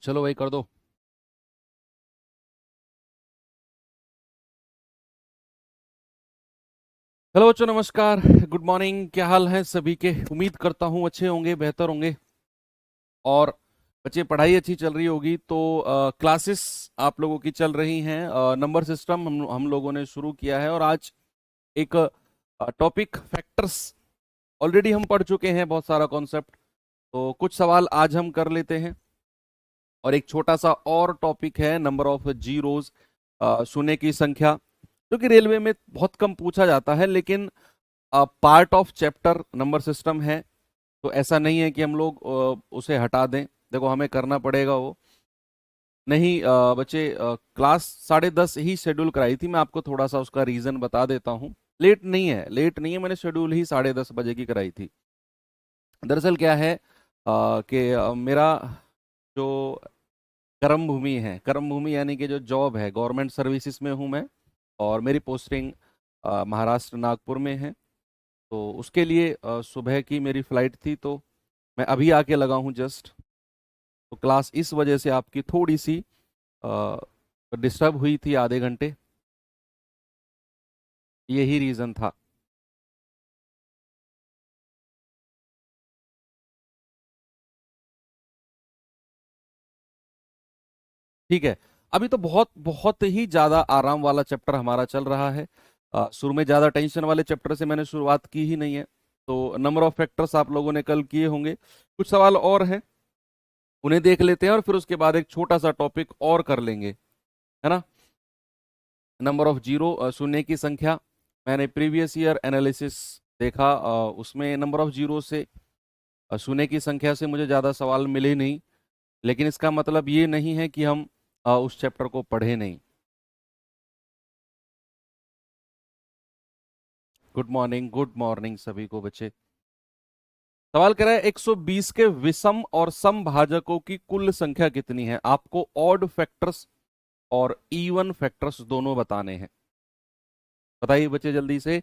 चलो भाई कर दो। हेलो बच्चों, नमस्कार। Good morning. क्या हाल है सभी के? उम्मीद करता हूँ अच्छे होंगे, बेहतर होंगे। और बच्चे, पढ़ाई अच्छी चल रही होगी तो क्लासेस आप लोगों की चल रही हैं। नंबर सिस्टम हम लोगों ने शुरू किया है और आज एक टॉपिक फैक्टर्स ऑलरेडी हम पढ़ चुके हैं, बहुत सारा कॉन्सेप्ट। तो कुछ सवाल आज हम कर लेते हैं और एक छोटा सा और टॉपिक है नंबर ऑफ जीरोज, शून्य की संख्या, जो कि रेलवे में बहुत कम पूछा जाता है, लेकिन part of chapter number system है। तो ऐसा नहीं है कि हम लोग उसे हटा दें। देखो, हमें करना पड़ेगा वो। नहीं बच्चे, क्लास 10:30 ही शेड्यूल कराई थी। मैं आपको थोड़ा सा उसका रीजन बता देता हूँ। लेट नहीं है, लेट नहीं है, मैंने शेड्यूल ही 10:30 बजे की कराई थी। दरअसल क्या है कि मेरा जो कर्म भूमि है, कर्म भूमि यानी कि जो जॉब है, गवर्नमेंट सर्विसेज में हूँ मैं। और मेरी पोस्टिंग महाराष्ट्र नागपुर में है। तो उसके लिए सुबह की मेरी फ्लाइट थी, तो मैं अभी आके लगा हूँ जस्ट। तो क्लास इस वजह से आपकी थोड़ी सी डिस्टर्ब हुई थी आधे घंटे। यही रीज़न था। ठीक है। अभी तो बहुत बहुत ही ज़्यादा आराम वाला चैप्टर हमारा चल रहा है। शुरू में ज़्यादा टेंशन वाले चैप्टर से मैंने शुरुआत की ही नहीं है। तो नंबर ऑफ फैक्टर्स आप लोगों ने कल किए होंगे। कुछ सवाल और हैं, उन्हें देख लेते हैं और फिर उसके बाद एक छोटा सा टॉपिक और कर लेंगे, है ना। नंबर ऑफ जीरो, शून्य की संख्या। मैंने प्रीवियस ईयर एनालिसिस देखा, उसमें नंबर ऑफ जीरो से, शून्य की संख्या से मुझे ज़्यादा सवाल मिले नहीं। लेकिन इसका मतलब ये नहीं है कि हम उस चैप्टर को पढ़े नहीं। गुड मॉर्निंग, गुड मॉर्निंग सभी को बच्चे। सवाल कह रहा है 120 के विषम और सम भाजकों की कुल संख्या कितनी है। आपको ऑड फैक्टर्स और इवन फैक्टर्स दोनों बताने हैं। बताइए बच्चे जल्दी से।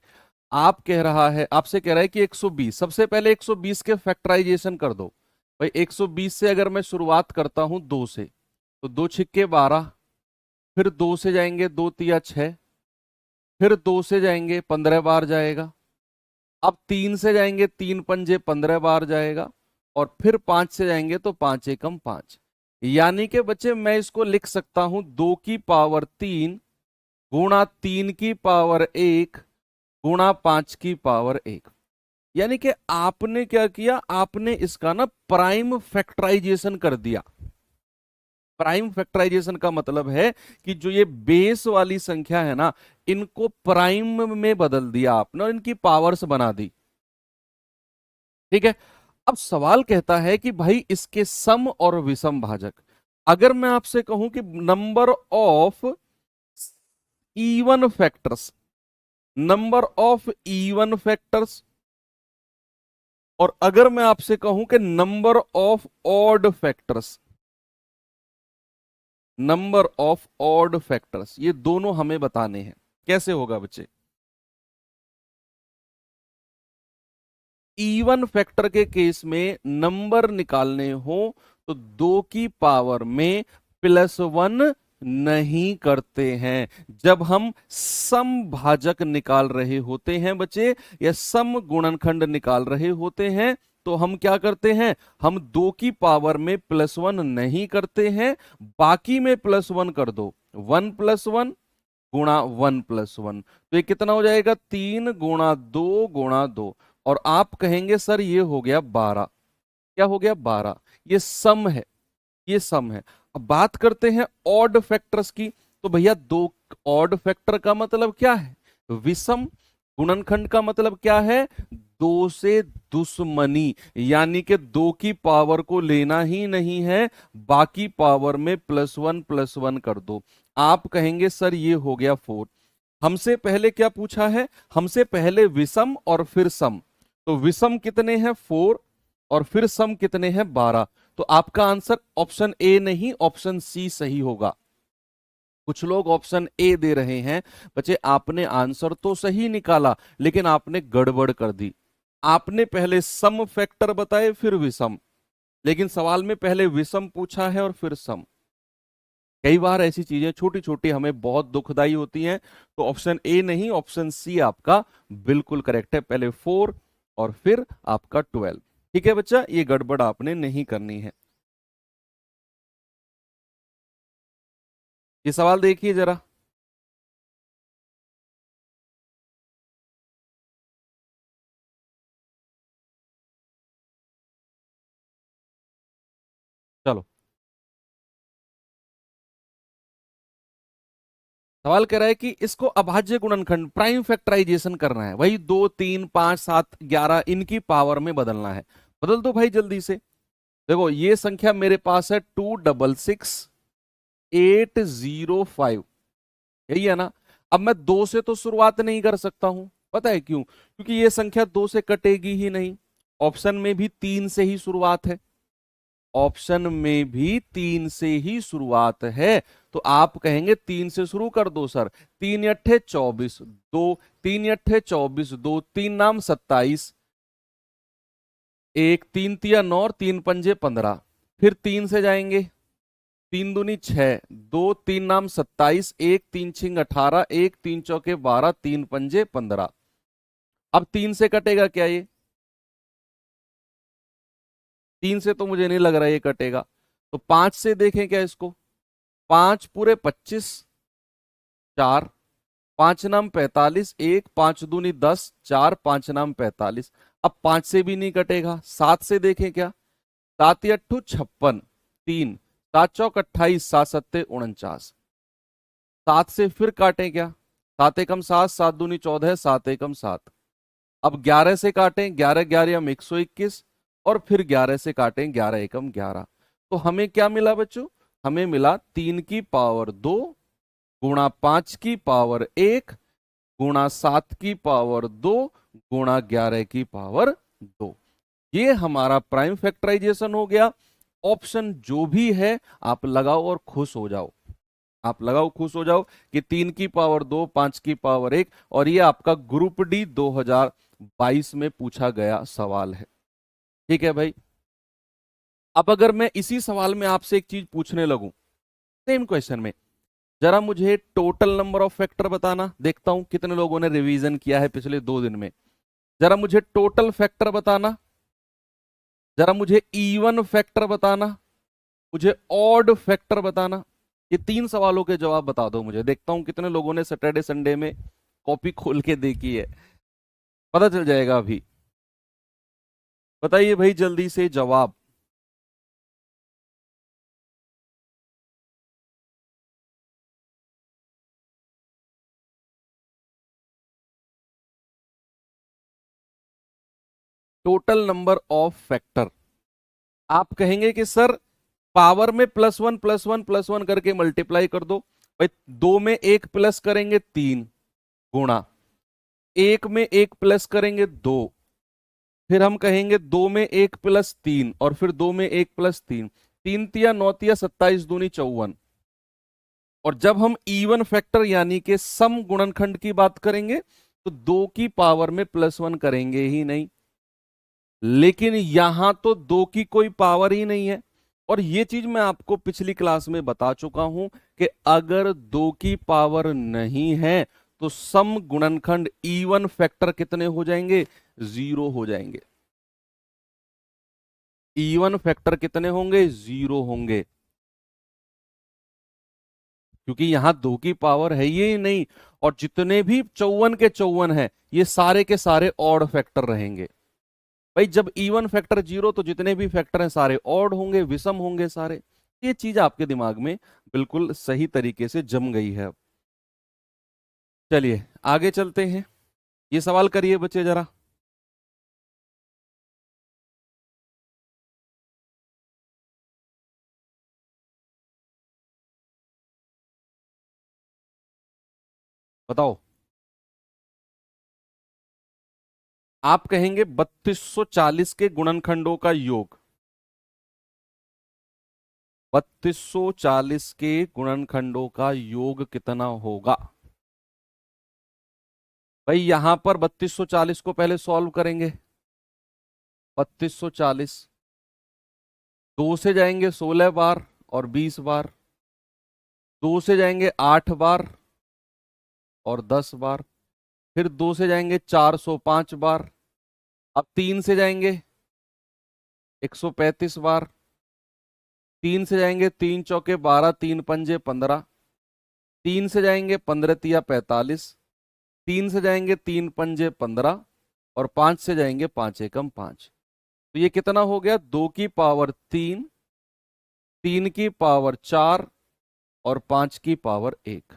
आप कह रहा है, आपसे कह रहा है कि 120, सबसे पहले 120 के फैक्टराइजेशन कर दो। भाई 120 से अगर मैं शुरुआत करता हूं 2 से, तो 2 छिक्के 12, फिर 2 से जाएंगे 2 तिया 6, फिर 2 से जाएंगे 15 बार जाएगा। अब 3 से जाएंगे 3 पंजे 15 बार जाएगा। और फिर 5 से जाएंगे तो 5 एकम 5। यानी कि बच्चे मैं इसको लिख सकता हूं 2 की पावर 3 गुणा 3 की पावर 1 गुणा 5 की पावर 1। यानी कि आपने क्या किया, आपने इसका ना प्राइम फैक्टराइजेशन कर दिया। प्राइम फैक्टराइजेशन का मतलब है कि जो ये बेस वाली संख्या है ना, इनको प्राइम में बदल दिया आपने और इनकी पावर्स बना दी। ठीक है। अब सवाल कहता है कि भाई इसके सम और विषम भाजक। अगर मैं आपसे कहूं कि number of even factors, number of even factors, और अगर मैं आपसे कहूं कि number of odd factors, number of odd factors, ये दोनों हमें बताने हैं। कैसे होगा बच्चे? इवन फैक्टर के केस में नंबर निकालने हो तो 2 की पावर में +1 नहीं करते हैं। जब हम सम भाजक निकाल रहे होते हैं बच्चे, या सम गुणनखंड निकाल रहे होते हैं, तो हम क्या करते हैं, हम 2 की पावर में +1 नहीं करते हैं, बाकी में +1 कर दो। 1+1 गुणा 1+1, तो ये कितना हो जाएगा, 3 गुणा 2 गुणा 2। और आप कहेंगे सर ये हो गया 12। क्या हो गया? 12। ये सम है, ये सम है। अब बात करते हैं ऑड फैक्टर्स की। तो भैया दो, ऑड फैक्टर का मतलब क्या है? विषम। गुणनखंड का मतलब क्या है? 2 से दुश्मनी, यानी कि 2 की पावर को लेना ही नहीं है, बाकी पावर में +1 कर दो। आप कहेंगे सर ये हो गया 4। हमसे पहले क्या पूछा है? हमसे पहले विषम और फिर सम। तो विषम कितने हैं? 4। और फिर सम कितने हैं? 12। तो आपका आंसर ऑप्शन ए नहीं, ऑप्शन सी सही होगा। कुछ लोग ऑप्शन ए दे रहे हैं। बच्चे आपने आंसर तो सही निकाला, लेकिन आपने गड़बड़ कर दी। आपने पहले सम फैक्टर बताए फिर विषम। लेकिन सवाल में पहले विषम पूछा है और फिर सम। कई बार ऐसी चीजें छोटी छोटी हमें बहुत दुखदाई होती हैं। तो ऑप्शन ए नहीं, ऑप्शन सी आपका बिल्कुल करेक्ट है। पहले 4 और फिर आपका 12। ठीक है बच्चा, ये गड़बड़ आपने नहीं करनी है। ये सवाल देखिए जरा। चलो, सवाल कह रहा है कि इसको अभाज्य गुणनखंड प्राइम फैक्टराइजेशन करना है, वही 2 3 5 7 11 इनकी पावर में बदलना है। बदल दो भाई जल्दी से। देखो ये संख्या मेरे पास है 266805, यही है ना। अब मैं 2 से तो शुरुआत नहीं कर सकता हूं, पता है क्यों? क्योंकि ये संख्या 2 से कटेगी ही नहीं। ऑप्शन में भी 3 से ही शुरुआत है, ऑप्शन में भी 3 से ही शुरुआत है। तो आप कहेंगे 3 से शुरू कर दो सर। 3 × 8 = 24, 2 2 3 नाम 27, 1 3 × 3 = 9 और 3 × 5 = 15। फिर 3 से जाएंगे, 3 दूनी 6, 2 3 नाम 27, 1 3 6 = 18, 1 3 4 12, 3 × 5 = 15। अब 3 से कटेगा क्या ये? 3 से तो मुझे नहीं लग रहा ये कटेगा। तो 5 से देखें क्या इसको। 5 पूरे 25, 4, 5 नाम 45, 1 5 दूनी 10, 4 5 नाम 45। अब 5 से भी नहीं कटेगा। 7 से देखें क्या। 7 × 8 = 56, 3, 7 × 4 = 28, 7 × 7 = 49। 7 से फिर काटें क्या। 7 × 1 = 7, 7 दूनी 14, 7 × 1 = 7। अब 11 से काटें, 11 11 = 121, और फिर 11 से काटें, 11 × 1 = 11। तो हमें क्या मिला बच्चों? हमें मिला 3 की पावर 2 गुणा 5 की पावर 1 गुणा 7 की पावर 2 गुणा 11 की पावर 2। ये हमारा प्राइम फैक्टराइजेशन हो गया। ऑप्शन जो भी है आप लगाओ और खुश हो जाओ। आप लगाओ खुश हो जाओ कि 3 की पावर 2, 5 की पावर 1, और ये आपका ग्रुप डी 2022 में पूछा गया सवाल है। ठीक है भाई। अब अगर मैं इसी सवाल में आपसे एक चीज पूछने लगूं, सेम क्वेश्चन में, जरा मुझे टोटल नंबर ऑफ फैक्टर बताना, देखता हूं कितने लोगों ने रिवीजन किया है पिछले 2 दिन में। जरा मुझे टोटल फैक्टर बताना, जरा मुझे इवन फैक्टर बताना, मुझे ऑड फैक्टर बताना। ये 3 सवालों के जवाब बता दो मुझे, देखता हूं कितने लोगों ने सैटरडे संडे में कॉपी खोल के देखी है। पता चल जाएगा अभी। बताइए भाई जल्दी से जवाब। Total number of factor. आप कहेंगे कि सर पावर में +1 +1 +1 करके मल्टीप्लाई कर दो। भाई 2 में 1 प्लस करेंगे 3 गुणा 1 में 1 प्लस करेंगे 2, फिर हम कहेंगे 2 में 1 प्लस 3 और फिर 2 में 1 प्लस 3, 3 तिया 9 तिया 27 दूनी 54। और जब हम इवन फैक्टर यानी कि सम गुणनखंड की बात करेंगे तो 2 की पावर में +1 करेंगे ही नहीं। लेकिन यहां तो 2 की कोई पावर ही नहीं है। और यह चीज मैं आपको पिछली क्लास में बता चुका हूं कि अगर 2 की पावर नहीं है तो सम गुणनखंड इवन फैक्टर कितने हो जाएंगे? 0 हो जाएंगे। इवन फैक्टर कितने होंगे? 0 होंगे, क्योंकि यहां 2 की पावर है ही नहीं। और जितने भी 54 के 54 है ये सारे के सारे ऑड फैक्टर रहेंगे। भाई जब इवन फैक्टर 0 तो जितने भी फैक्टर हैं सारे ऑड होंगे, विषम होंगे सारे। ये चीज आपके दिमाग में बिल्कुल सही तरीके से जम गई है। चलिए आगे चलते हैं। ये सवाल करिए बच्चे जरा। बताओ। आप कहेंगे 3240 के गुणनखंडों का योग। 3240 के गुणनखंडों का योग कितना होगा? भाई यहां पर 3240 को पहले सॉल्व करेंगे। 3240 2 से जाएंगे 16 बार और 20 बार, 2 से जाएंगे 8 बार और 10 बार, फिर 2 से जाएंगे 405 बार, अब 3 से जाएंगे 135 बार, 3 से जाएंगे 3 चौके 12, 3 पंजे 15, 3 से जाएंगे 15 तिया 45, 3 से जाएंगे 3 पंजे 15 और 5 से जाएंगे 5 एकम 5। तो ये कितना हो गया? 2 की पावर 3, 3 की पावर 4 और 5 की पावर 1।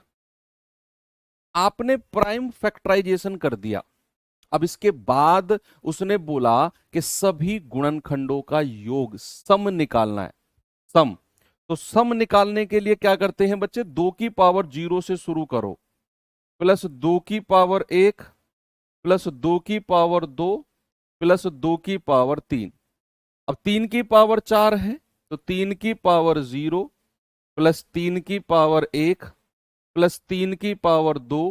आपने प्राइम फैक्टराइजेशन कर दिया। अब इसके बाद उसने बोला कि सभी गुणनखंडों का योग सम निकालना है। सम, तो सम निकालने के लिए क्या करते हैं बच्चे? 2 की पावर 0 से शुरू करो, प्लस 2 की पावर 1, प्लस 2 की पावर 2, प्लस 2 की पावर 3। अब 3 की पावर 4 है तो 3 की पावर 0, प्लस 3 की पावर 1, प्लस 3 की पावर 2,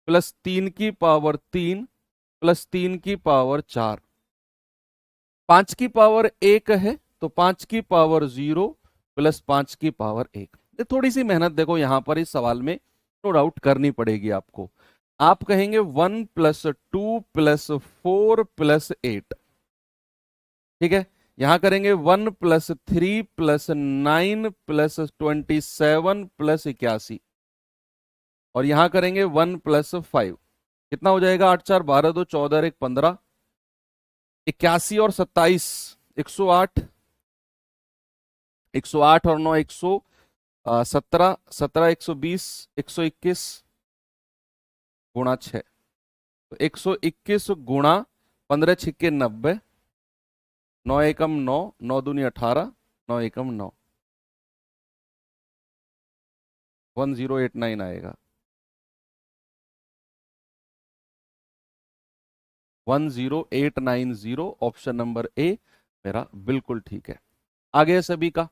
प्लस 3 की पावर 3, प्लस 3 की पावर 4। 5 की पावर 1 है तो 5 की पावर 0, प्लस 5 की पावर 1। ये थोड़ी सी मेहनत देखो यहां पर इस सवाल में नो डाउट करनी पड़ेगी आपको। आप कहेंगे 1 प्लस 2 प्लस 4 प्लस 8, ठीक है। यहां करेंगे 1 प्लस 3 प्लस 9 प्लस 27 प्लस 81, और यहां करेंगे 1 प्लस 5। कितना हो जाएगा? 8 4 12 2 14 1 15, 81 और 27 108, 108 और 9 117, 17 120, 121 गुणा 6, तो 121 गुणा 15 छिक्के 90, 9 एकम 9, 9 दूनी 18, 9 एकम 9, 1089 आएगा। 10890 ऑप्शन नंबर ए मेरा बिल्कुल ठीक है। आगे सभी का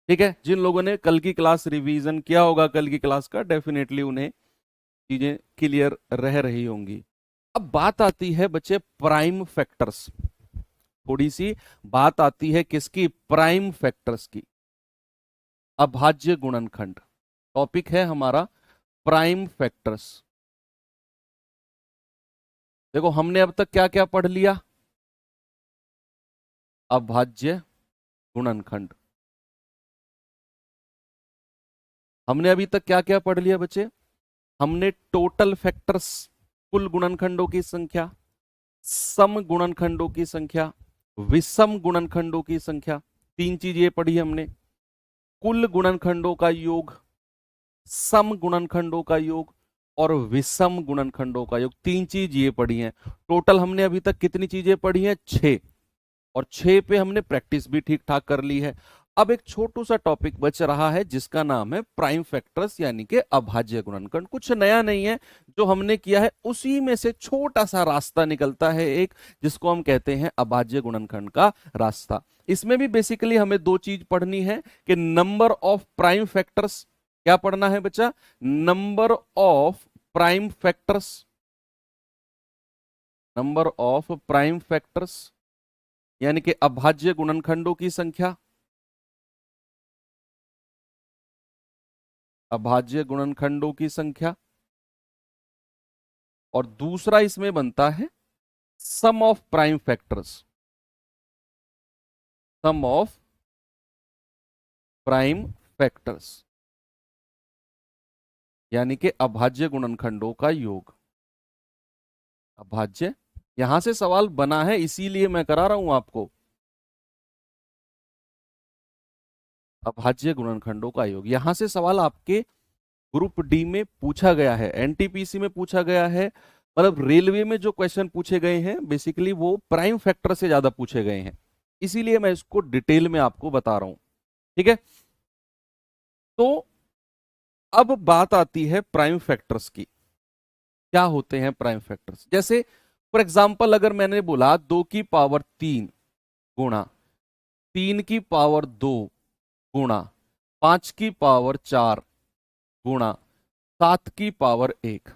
ठीक है। जिन लोगों ने कल की क्लास रिवीजन किया होगा, कल की क्लास का, डेफिनेटली उन्हें चीजें क्लियर रह रही होंगी। अब बात आती है बच्चे प्राइम फैक्टर्स, थोड़ी सी बात आती है किसकी? प्राइम फैक्टर्स की। अभाज्य गुणनखंड टॉपिक है हमारा प्राइम फैक्टर्स। देखो हमने अब तक क्या क्या पढ़ लिया? अभाज्य गुणनखंड। हमने अभी तक क्या क्या पढ़ लिया बच्चे? हमने टोटल फैक्टर्स, कुल गुणनखंडों की संख्या, सम गुणनखंडों की संख्या, विषम गुणनखंडों की संख्या, 3 चीज ये पढ़ी हमने। कुल गुणनखंडों का योग, सम गुणनखंडों का योग और विषम गुणनखंडों का योग, 3 चीज ये पढ़ी हैं। टोटल हमने अभी तक कितनी चीजें पढ़ी हैं? 6, और 6 पे हमने प्रैक्टिस भी ठीक ठाक कर ली है। अब एक छोटू सा टॉपिक बच रहा है जिसका नाम है प्राइम फैक्टर्स यानी कि अभाज्य गुणनखंड। कुछ नया नहीं है, जो हमने किया है उसी में से छोटा सा रास्ता निकलता है एक, जिसको हम कहते हैं अभाज्य गुणनखंड का रास्ता। इसमें भी बेसिकली हमें 2 चीज पढ़नी है कि नंबर ऑफ प्राइम फैक्टर्स, क्या पढ़ना है बच्चा? Number of prime factors, number of prime factors यानी कि अभाज्य गुणनखंडों की संख्या, अभाज्य गुणनखंडों की संख्या, और दूसरा इसमें बनता है sum of prime factors, sum of prime factors यानी कि अभाज्य गुणनखंडों का योग। अभाज्य, यहां से सवाल बना है इसीलिए मैं करा रहा हूं आपको। अभाज्य गुणनखंडों का योग, यहां से सवाल आपके ग्रुप डी में पूछा गया है, एनटीपीसी में पूछा गया है, मतलब रेलवे में जो क्वेश्चन पूछे गए हैं बेसिकली वो प्राइम फैक्टर से ज्यादा पूछे गए हैं, इसीलिए मैं इसको डिटेल में आपको बता रहा हूं। ठीक है, तो अब बात आती है प्राइम फैक्टर्स की। क्या होते हैं प्राइम फैक्टर्स? जैसे फॉर एग्जाम्पल अगर मैंने बोला 2 की पावर 3 गुणा 3 की पावर 2 गुणा 5 की पावर 4 गुणा 7 की पावर 1।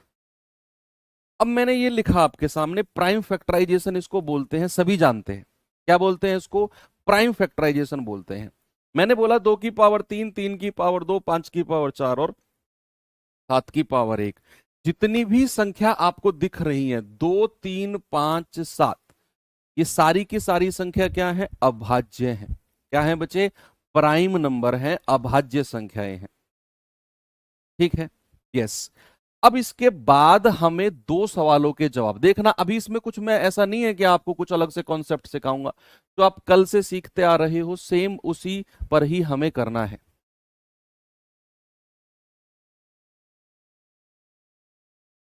अब मैंने ये लिखा आपके सामने, प्राइम फैक्टराइजेशन इसको बोलते हैं, सभी जानते हैं। क्या बोलते हैं इसको? प्राइम फैक्टराइजेशन बोलते हैं। मैंने बोला 2 की पावर 3, 3 की पावर 2, 5 की पावर 4 और 7 की पावर 1। जितनी भी संख्या आपको दिख रही है 2, 3, 5, 7, ये सारी की सारी संख्या क्या है? अभाज्य है। क्या है बच्चे? प्राइम नंबर है, अभाज्य संख्याएं हैं। ठीक है, यस। अब इसके बाद हमें दो सवालों के जवाब देखना। अभी इसमें कुछ मैं ऐसा नहीं है कि आपको कुछ अलग से कॉन्सेप्ट सिखाऊंगा, जो आप कल से सीखते आ रहे हो सेम उसी पर ही हमें करना है।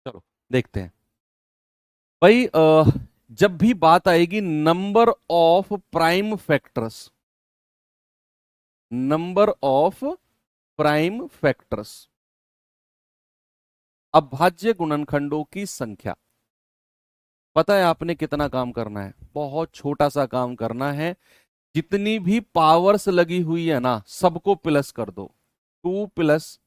चलो देखते हैं भाई। जब भी बात आएगी number of prime factors, number of prime factors, अभाज्य गुणनखंडों की संख्या, पता है आपने कितना काम करना है? बहुत छोटा सा काम करना है। जितनी भी पावर्स लगी हुई है ना, सबको प्लस कर दो। 2 प्लस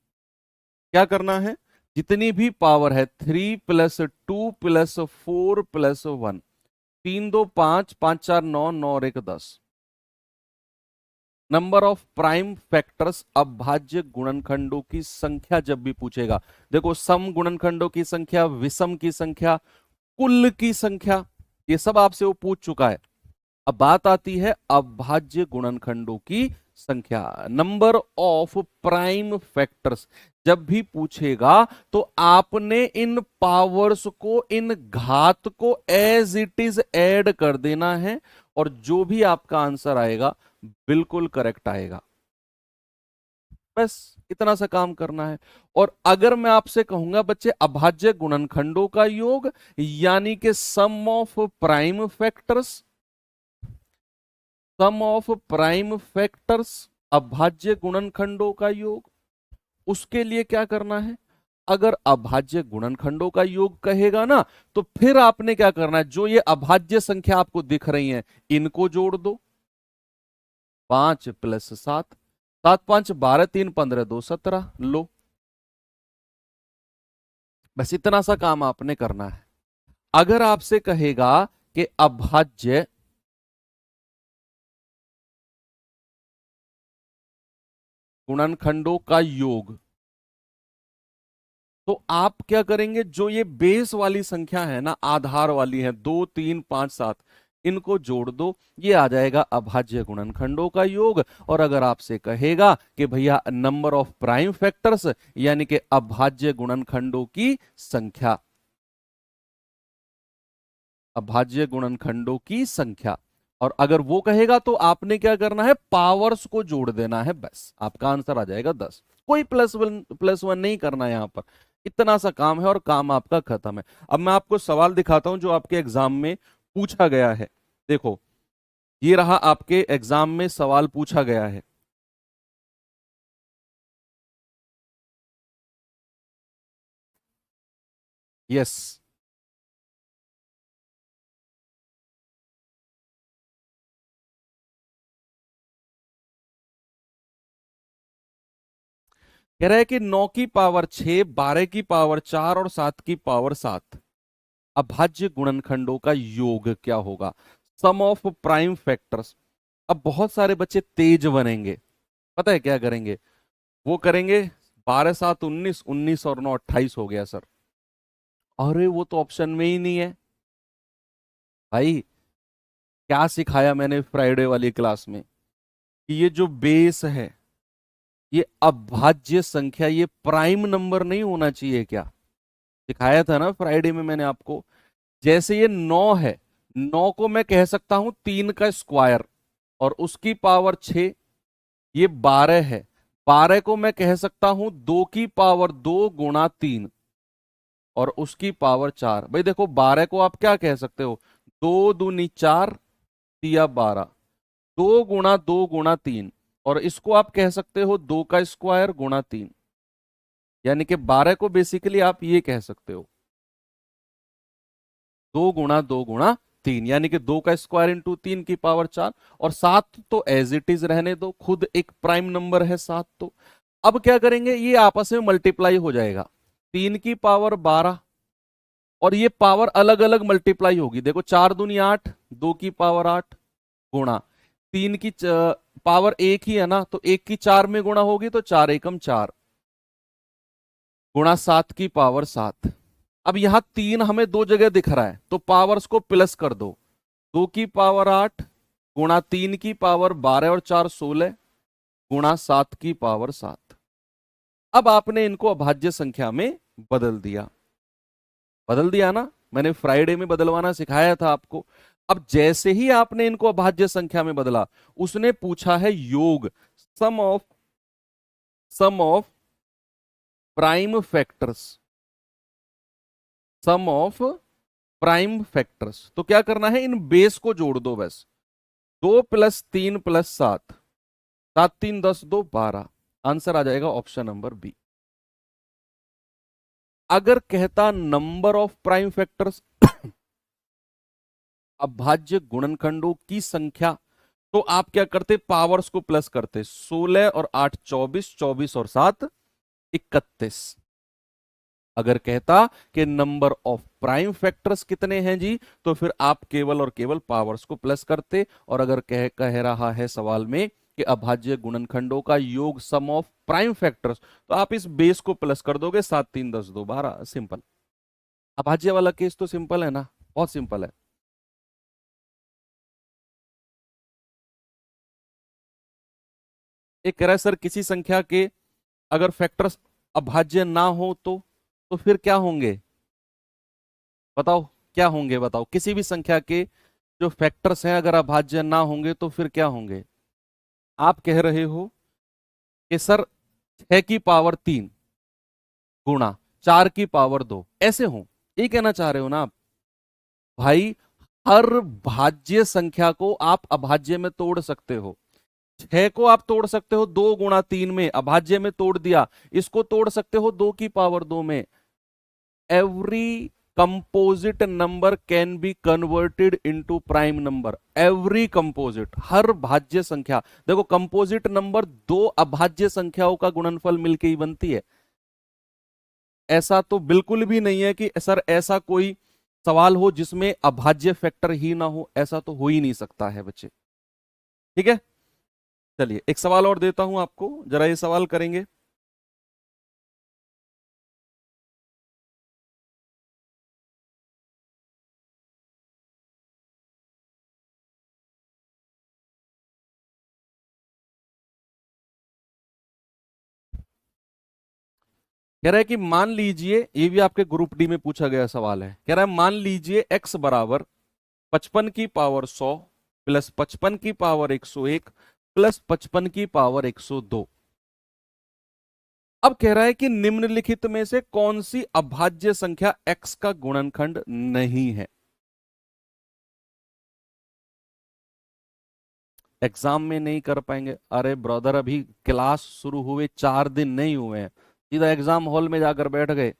क्या करना है? जितनी भी पावर है 3 प्लस 2 प्लस 4 प्लस 1, 3 2 5, 5 4 9, 9 और 1 10। नंबर ऑफ प्राइम फैक्टर्स, अभाज्य गुणनखंडों की संख्या जब भी पूछेगा, देखो सम गुणनखंडों की संख्या, विषम की संख्या, कुल की संख्या, ये सब आपसे वो पूछ चुका है। अब बात आती है अभाज्य गुणनखंडों की संख्या, नंबर ऑफ प्राइम फैक्टर्स। जब भी पूछेगा तो आपने इन पावर्स को, इन घात को एज इट इज ऐड कर देना है, और जो भी आपका आंसर आएगा बिल्कुल करेक्ट आएगा। बस इतना सा काम करना है। और अगर मैं आपसे कहूंगा बच्चे अभाज्य गुणनखंडों का योग, यानी कि sum of prime factors, sum of prime factors, अभाज्य गुणनखंडों का योग, उसके लिए क्या करना है? अगर अभाज्य गुणनखंडों का योग कहेगा ना, तो फिर आपने क्या करना है? जो ये अभाज्य संख्या आपको दिख रही है इनको जोड़ दो। 5 प्लस 7, 7 5 12, 3 15, 2 17, लो। बस इतना सा काम आपने करना है। अगर आपसे कहेगा कि अभाज्य गुणनखंडों का योग, तो आप क्या करेंगे? जो ये बेस वाली संख्या है ना, आधार वाली है 2 3 5 7, इनको जोड़ दो, ये आ जाएगा अभाज्य गुणनखंडों का योग। और अगर आपसे कहेगा कि भैया नंबर ऑफ प्राइम फैक्टर्स, यानी कि अभाज्य गुणनखंडों की संख्या, अभाज्य गुणनखंडों की संख्या, और अगर वो कहेगा तो आपने क्या करना है? पावर्स को जोड़ देना है, बस आपका आंसर आ जाएगा 10। कोई प्लस वन नहीं करना है यहां पर। इतना सा काम है और काम आपका खत्म है। अब मैं आपको सवाल दिखाता हूं जो आपके एग्जाम में पूछा गया है। देखो, ये रहा आपके एग्जाम में सवाल पूछा गया है। यस, कह रहा है कि 9 की पावर 6, 12 की पावर 4 और 7 की पावर 7, अभाज्य गुणनखंडों का योग क्या होगा? सम ऑफ प्राइम फैक्टर्स। अब बहुत सारे बच्चे तेज बनेंगे, पता है क्या करेंगे? वो करेंगे 12 7 19, 19 और 9 28 हो गया सर। अरे वो तो ऑप्शन में ही नहीं है भाई। क्या सिखाया मैंने फ्राइडे वाली क्लास में कि ये जो बेस है, ये अभाज्य संख्या, ये प्राइम नंबर नहीं होना चाहिए क्या? सिखाया था ना फ्राइडे में मैंने आपको। जैसे ये 9 है, 9 को मैं कह सकता हूं 3 का स्क्वायर और उसकी पावर 6। ये 12 है, 12 को मैं कह सकता हूं 2 की पावर 2 गुणा 3 और उसकी पावर 4। भाई देखो, 12 को आप क्या कह सकते हो? 2 दूनी 4, तिया 12, 2 गुणा 2 गुणा 3, और इसको आप कह सकते हो 2 का स्क्वायर गुणा 3। यानी कि 12 को बेसिकली आप ये कह सकते हो 2 गुणा 2 गुणा 3, यानी कि 2 का स्क्वायर इंटू 3 की पावर 4। और 7 तो एज इट इज रहने दो, खुद एक प्राइम नंबर है 7 तो। अब क्या करेंगे? ये आपस में मल्टीप्लाई हो जाएगा, 3 की पावर 12 और ये पावर अलग अलग मल्टीप्लाई होगी। देखो 4 दूनी 8, 2 की पावर 8 गुणा 3 की पावर 1 ही है ना, तो 1 की 4 में गुणा होगी तो 4 एकम 4 गुणा 7 की पावर 7। अब यहां 3 हमें दो जगह दिख रहा है तो पावर्स को प्लस कर दो। 2 की पावर 8 गुणा 3 की पावर 12 और 4 16 गुणा 7 की पावर 7। अब आपने इनको अभाज्य संख्या में बदल दिया। बदल दिया ना, मैंने फ्राइडे में बदलवाना सिखाया था आपको। अब जैसे ही आपने इनको अभाज्य संख्या में बदला, उसने पूछा है योग, sum of prime factors, sum of prime factors. तो क्या करना है, इन बेस को जोड़ दो बस। 2 + 3 + 7, 7 3 10 2 12। आंसर आ जाएगा ऑप्शन नंबर बी। अगर कहता नंबर ऑफ प्राइम फैक्टर्स, अभाज्य गुणनखंडों की संख्या, तो आप क्या करते, पावर्स को प्लस करते। 16 और 8 24, 24 और 7 31। अगर कहता कि नंबर ऑफ प्राइम फैक्टर्स कितने हैं जी, तो फिर आप केवल और केवल पावर्स को प्लस करते। और अगर कह रहा है सवाल में कि अभाज्य गुणनखंडों का योग सम ऑफ प्राइम फैक्टर्स, तो आप इस बेस को प्लस कर दोगे। 7 3 10 2 12। सिंपल। अभाज्य वाला केस तो सिंपल है ना, बहुत सिंपल है। एक कह रहा है सर किसी संख्या के अगर फैक्टर्स अभाज्य ना हो तो फिर क्या होंगे, बताओ क्या होंगे, बताओ। किसी भी संख्या के जो फैक्टर्स हैं अगर अभाज्य ना होंगे तो फिर क्या होंगे। आप कह रहे हो कि सर 6 की पावर 3 गुणा 4 की पावर 2 ऐसे हो, ये कहना चाह रहे हो ना आप। भाई हर भाज्य संख्या को आप अभाज्य में तोड़ सकते हो। 6 को आप तोड़ सकते हो 2 गुणा 3 में, अभाज्य में तोड़ दिया। इसको तोड़ सकते हो 2 की पावर 2 में। Every composite number can be converted into prime number. Every composite, हर भाज्य संख्या। देखो कंपोजिट नंबर दो अभाज्य संख्याओं का गुणनफल मिलके ही बनती है। ऐसा तो बिल्कुल भी नहीं है कि सर ऐसा कोई सवाल हो जिसमें अभाज्य फैक्टर ही ना हो, ऐसा तो हो ही नहीं सकता है बच्चे। ठीक है, चलिए एक सवाल और देता हूं आपको, जरा ये सवाल करेंगे। कह रहा है कि मान लीजिए, ये भी आपके ग्रुप डी में पूछा गया सवाल है। कह रहा है मान लीजिए x बराबर 55 की पावर 100 प्लस 55 की पावर 101 प्लस 55 की पावर 102। अब कह रहा है कि निम्नलिखित में से कौन सी अभाज्य संख्या x का गुणनखंड नहीं है। एग्जाम में नहीं कर पाएंगे, अरे ब्रदर अभी क्लास शुरू हुए 4 दिन नहीं हुए हैं, सीधा एग्जाम हॉल में जाकर बैठ गए।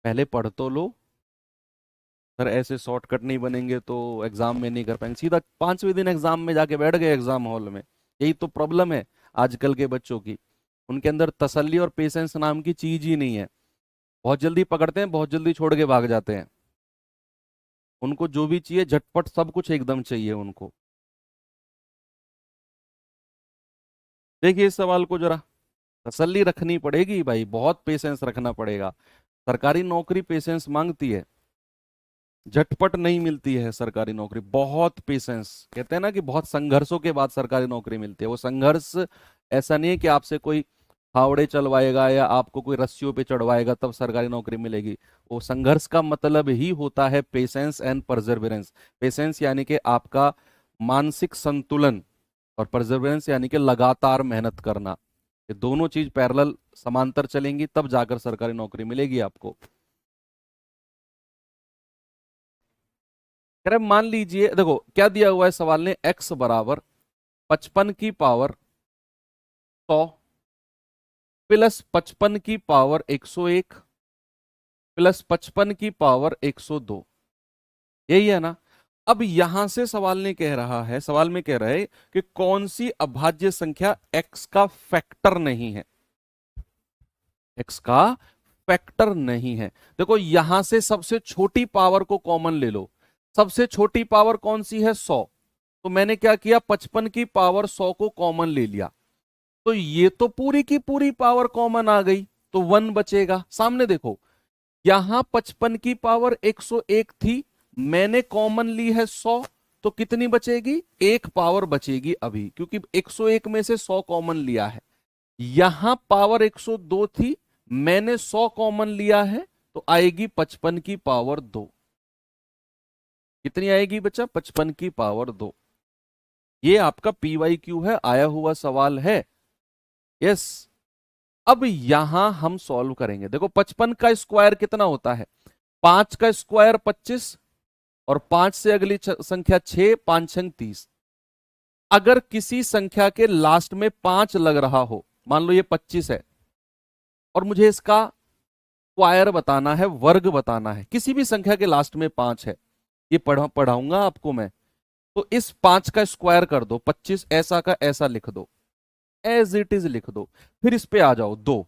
पहले पढ़ तो लो। सर ऐसे शॉर्टकट नहीं बनेंगे तो एग्जाम में नहीं कर पाएंगे, सीधा 5वें दिन एग्जाम में जाके बैठ गए एग्जाम हॉल में। यही तो प्रॉब्लम है आजकल के बच्चों की। उनके अंदर तसल्ली और पेशेंस नाम की चीज ही नहीं है। बहुत जल्दी पकड़ते हैं, बहुत जल्दी छोड़ के भाग जाते हैं। उनको जो भी चाहिए झटपट सब कुछ एकदम चाहिए उनको। देखिए इस सवाल को जरा, तसल्ली रखनी पड़ेगी भाई, बहुत पेशेंस रखना पड़ेगा। सरकारी नौकरी पेशेंस मांगती है, झटपट नहीं मिलती है सरकारी नौकरी। बहुत पेशेंस, कहते हैं ना कि बहुत संघर्षों के बाद सरकारी नौकरी मिलती है। वो संघर्ष ऐसा नहीं है कि आपसे कोई फावड़े चलवाएगा या आपको कोई रस्सियों पे चढ़वाएगा तब सरकारी नौकरी मिलेगी। वो संघर्ष का मतलब ही होता है पेशेंस एंड परसेवरेंस। पेशेंस यानी कि आपका मानसिक संतुलन, और परसेवरेंस यानी कि लगातार मेहनत करना। ये दोनों चीज पैरेलल समांतर चलेंगी तब जाकर सरकारी नौकरी मिलेगी आपको। कह रहे मान लीजिए, देखो क्या दिया हुआ है सवाल ने, x बराबर 55 की पावर 100 प्लस 55 की पावर 101 प्लस 55 की पावर 102। यही है ना। अब यहां से सवाल ने कह रहा है, सवाल में कह रहा है कि कौन सी अभाज्य संख्या x का फैक्टर नहीं है। x का फैक्टर नहीं है। देखो यहां से सबसे छोटी पावर को कॉमन ले लो। सबसे छोटी पावर कौन सी है, 100। तो मैंने क्या किया, 55 की पावर 100 को कॉमन ले लिया, तो ये तो पूरी की पूरी पावर कॉमन आ गई, तो 1 बचेगा। सामने देखो, यहां 55 की पावर 101 थी, मैंने कॉमन ली है 100, तो कितनी बचेगी, एक पावर बचेगी अभी, क्योंकि 101 में से 100 कॉमन लिया है। यहां पावर 102 थी, मैंने 100 कॉमन लिया है, तो आएगी 55 की पावर 2। कितनी आएगी बच्चा, 55 की पावर 2। ये आपका PYQ है, आया हुआ सवाल है। यस। अब यहां हम सॉल्व करेंगे। देखो 55 का स्क्वायर कितना होता है, 5 का स्क्वायर 25, और 5 से अगली संख्या 6, 5 छंग 30। अगर किसी संख्या के लास्ट में 5 लग रहा हो, मान लो ये 25 है, और मुझे इसका स्क्वायर बताना है, वर्ग बताना है, किसी भी संख्या के लास्ट में 5 है, ये पढ़ाऊंगा आपको मैं। तो इस 5 का स्क्वायर कर दो, 25 ऐसा का ऐसा लिख दो, एज इट इज लिख दो। फिर इस पे आ जाओ, 2,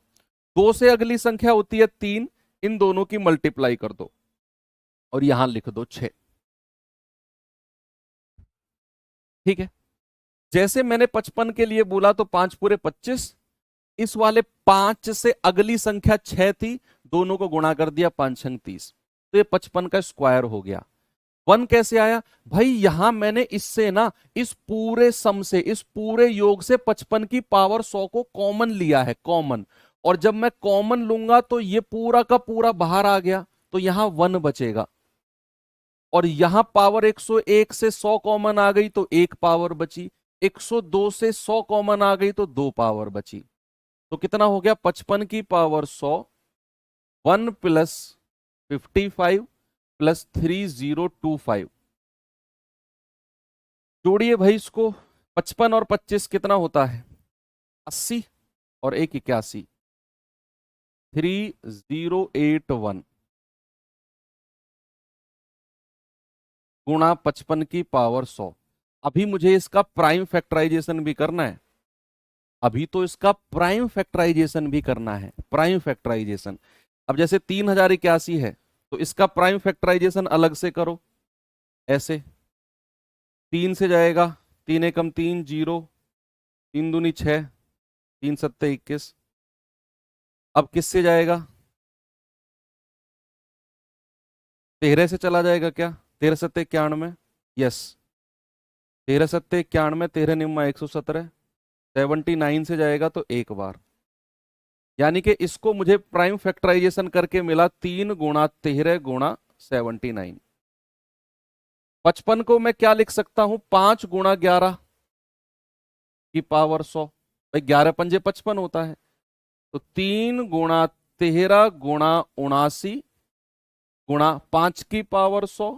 2 से अगली संख्या होती है 3, इन दोनों की मल्टीप्लाई कर दो, और यहां लिख दो 6। ठीक है। जैसे मैंने 55 के लिए बोला, तो 5 पूरे 25, इस वाले 5 से अगली संख्या 6 थी, दोनों को गुणा कर दिया, 5 छंग 30, तो ये 55 का स्क्वायर हो गया। 1 कैसे आया भाई, यहां मैंने इससे ना, इस पूरे सम से, इस पूरे योग से 55 की पावर 100 को कॉमन लिया है, कॉमन। और जब मैं कॉमन लूंगा तो ये पूरा का पूरा बाहर आ गया, तो यहां 1 बचेगा। और यहां पावर 101 से 100 कॉमन आ गई, तो एक पावर बची। 102 से 100 कॉमन आ गई, तो दो पावर बची। तो कितना हो गया, 55 की पावर 100, 1 प्लस 55 प्लस 3025। जोड़िए भाई इसको, 55 और 25 कितना होता है, 80, और 1 81, 3081 गुणा 55 की पावर 100। अभी मुझे इसका प्राइम फैक्टराइजेशन भी करना है, अभी तो इसका प्राइम फैक्टराइजेशन भी करना है, प्राइम फैक्टराइजेशन। अब जैसे 3081 है, तो इसका प्राइम फैक्टराइजेशन अलग से करो, ऐसे 3 से जाएगा, 3 एकम 3, 0, 3 दूनी 6, 3 सत्ते 21। अब किससे जाएगा, 13 से चला जाएगा क्या, 13 सत्ते 91, यस, 13 सत्ते 91, 13 निम्मा 117, 79 से जाएगा तो एक बार। यानी कि इसको मुझे प्राइम फैक्टराइजेशन करके मिला 3 गुणा 13 गुणा 79। 55 को मैं क्या लिख सकता हूं, 5 गुणा 11 की पावर 100। भाई 11 पंजे 55 होता है, तो 3 गुणा 13 गुणा 79 गुणा 5 की पावर 100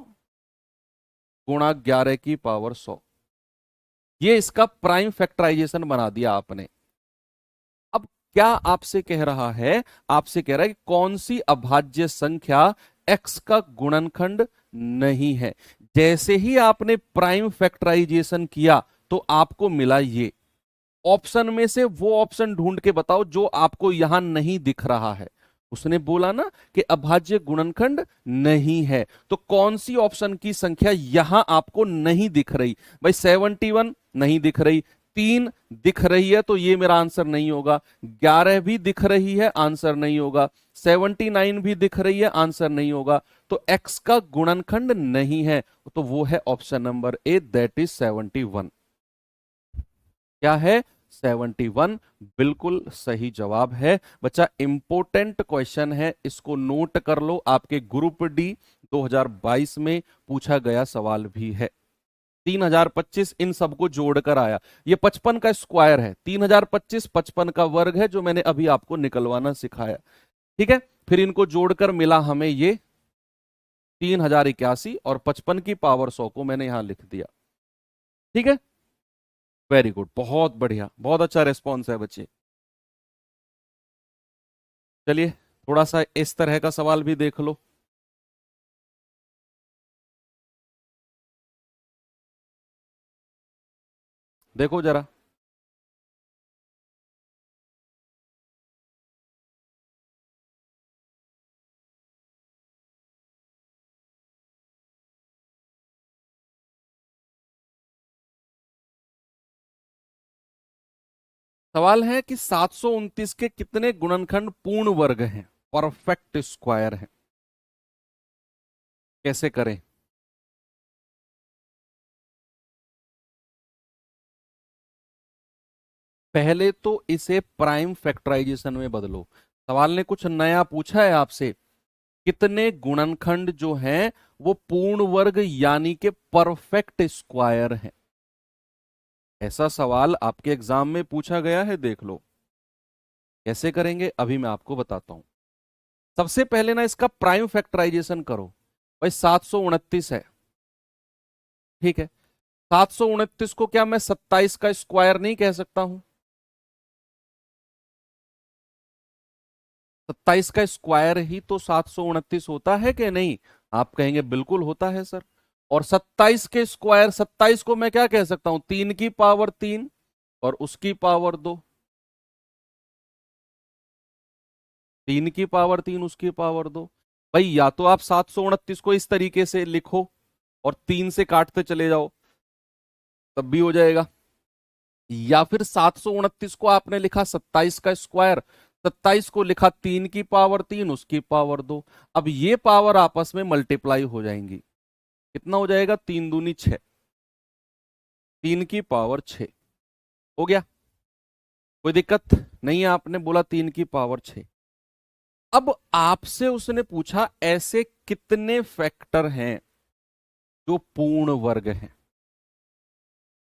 गुणा 11 की पावर 100। ये इसका प्राइम फैक्टराइजेशन बना दिया आपने। अब क्या आपसे कह रहा है, आपसे कह रहा है कि कौन सी अभाज्य संख्या x का गुणनखंड नहीं है। जैसे ही आपने प्राइम फैक्टराइजेशन किया, तो आपको मिला ये ऑप्शन में से वो ऑप्शन ढूंढ के बताओ जो आपको यहां नहीं दिख रहा है। उसने बोला ना कि अभाज्य गुणनखंड नहीं है, तो कौन सी ऑप्शन की संख्या यहां आपको नहीं दिख रही। भाई 71 नहीं दिख रही, 3 दिख रही है, तो ये मेरा आंसर नहीं होगा। 11 भी दिख रही है, आंसर नहीं होगा। 79 भी दिख रही है, आंसर नहीं होगा। तो x का गुणनखंड नहीं है, तो वो है option number A, that is 71। क्या है, 71 बिल्कुल सही जवाब है। बच्चा इंपॉर्टेंट क्वेश्चन है, इसको नोट कर लो, आपके ग्रुप डी 2022 में पूछा गया सवाल भी है। 3025 इन सबको जोड़कर आया, ये 55 का स्क्वायर है, 3025 55 का वर्ग है, जो मैंने अभी आपको निकलवाना सिखाया। ठीक है, फिर इनको जोड़कर मिला हमें ये 3081, और 55 की पावर 100 को मैंने यहां लिख दिया। ठीक है, वेरी गुड, बहुत बढ़िया, बहुत अच्छा रेस्पॉन्स है बच्चे। चलिए थोड़ा सा इस तरह का सवाल भी देख लो। देखो जरा, सवाल है कि 729 के कितने गुणनखंड पूर्ण वर्ग हैं, परफेक्ट स्क्वायर है, कैसे करें? पहले तो इसे प्राइम फैक्टराइजेशन में बदलो। सवाल ने कुछ नया पूछा है आपसे, कितने गुणनखंड जो हैं वो पूर्ण वर्ग यानी कि परफेक्ट स्क्वायर है। ऐसा सवाल आपके एग्जाम में पूछा गया है, देख लो। कैसे करेंगे अभी मैं आपको बताता हूं। सबसे पहले ना इसका प्राइम फैक्टराइजेशन करो। भाई 729 है, ठीक है। 729 को क्या मैं 27 का स्क्वायर नहीं कह सकता हूं? 27 का स्क्वायर ही तो 729 होता है कि नहीं? आप कहेंगे बिल्कुल होता है सर। और 27 के स्क्वायर, 27 को मैं क्या कह सकता हूं? 3 की पावर 3 और उसकी पावर 2। 3 की पावर 3 उसकी पावर 2। भाई या तो आप 729 को इस तरीके से लिखो और 3 से काटते चले जाओ, तब भी हो जाएगा। या फिर 729 को आपने लिखा 27 का स्क्वायर, 27 को लिखा 3 की पावर 3 उसकी पावर 2। अब ये पावर आपस में मल्टीप्लाई हो जाएंगी। कितना हो जाएगा? 3 दूनी 6, 3 की पावर 6 हो गया। कोई दिक्कत नहीं है, आपने बोला 3 की पावर 6। अब आपसे उसने पूछा ऐसे कितने फैक्टर हैं जो पूर्ण वर्ग हैं।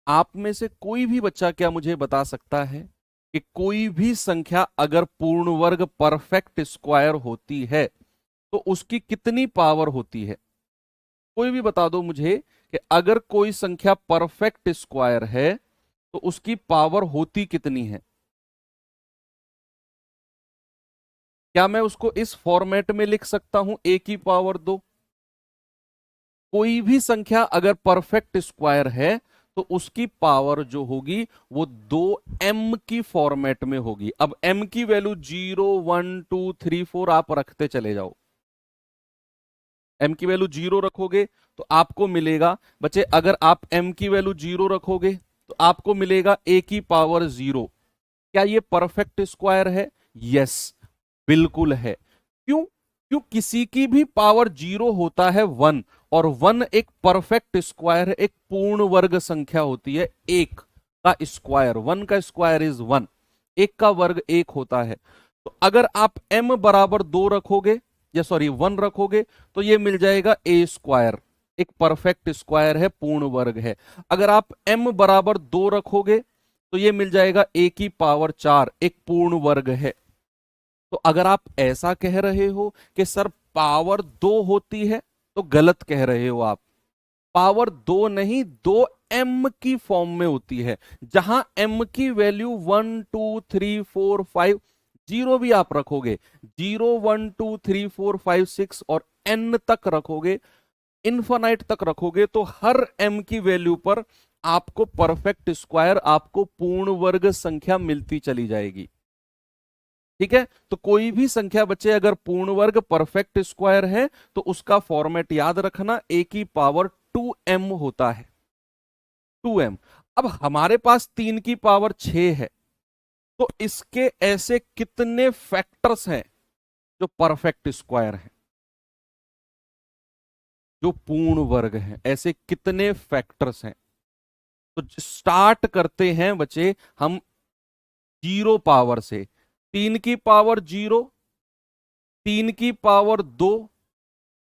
आप में से कोई भी बच्चा क्या मुझे बता सकता है कि कोई भी संख्या अगर पूर्ण वर्ग परफेक्ट स्क्वायर होती है तो उसकी कितनी पावर होती है? कोई भी बता दो मुझे कि अगर कोई संख्या परफेक्ट स्क्वायर है तो उसकी पावर होती कितनी है? क्या मैं उसको इस फॉर्मेट में लिख सकता हूं, a की पावर 2? कोई भी संख्या अगर परफेक्ट स्क्वायर है तो उसकी पावर जो होगी वो 2m की फॉर्मेट में होगी। अब m की वैल्यू 0 1 2 3 4 आप रखते चले जाओ। m की वैल्यू 0 रखोगे तो आपको मिलेगा बच्चे, अगर आप m की वैल्यू 0 रखोगे तो आपको मिलेगा a की पावर 0। क्या ये परफेक्ट स्क्वायर है? यस, बिल्कुल है। क्यों? क्यों किसी की भी पावर 0 होता है 1, और 1 एक परफेक्ट स्क्वायर है, एक पूर्ण वर्ग संख्या होती है। एक का स्क्वायर, 1 का स्क्वायर इज 1, एक का वर्ग 1 होता है। तो अगर आप m बराबर 2 रखोगे, या सॉरी 1 रखोगे, तो ये मिल जाएगा a स्क्वायर, एक परफेक्ट स्क्वायर है, पूर्ण वर्ग है। अगर आप m बराबर 2 रखोगे तो ये मिल जाएगा a की पावर 4, एक पूर्ण वर्ग है। तो अगर आप ऐसा कह रहे हो कि सर पावर 2 होती है, तो गलत कह रहे हो आप। पावर 2 नहीं, 2m की फॉर्म में होती है। जहां m की वैल्यू 1 2 3 4 5, जीरो भी आप रखोगे, 0 1 2 3 4 5 6 और n तक रखोगे, इन्फानाइट तक रखोगे, तो हर m की वैल्यू पर आपको परफेक्ट स्क्वायर, आपको पूर्ण वर्ग संख्या मिलती चली जाएगी। ठीक है, तो कोई भी संख्या बच्चे अगर पूर्ण वर्ग परफेक्ट स्क्वायर है तो उसका फॉर्मेट याद रखना, a की पावर 2m होता है, 2m। अब हमारे पास 3 की पावर 6 है, तो इसके ऐसे कितने फैक्टर्स हैं जो परफेक्ट स्क्वायर हैं, जो पूर्ण वर्ग हैं? ऐसे कितने फैक्टर्स हैं? तो स्टार्ट करते हैं बच्चे हम 0 पावर से। 3 की पावर 0, 3 की पावर 2,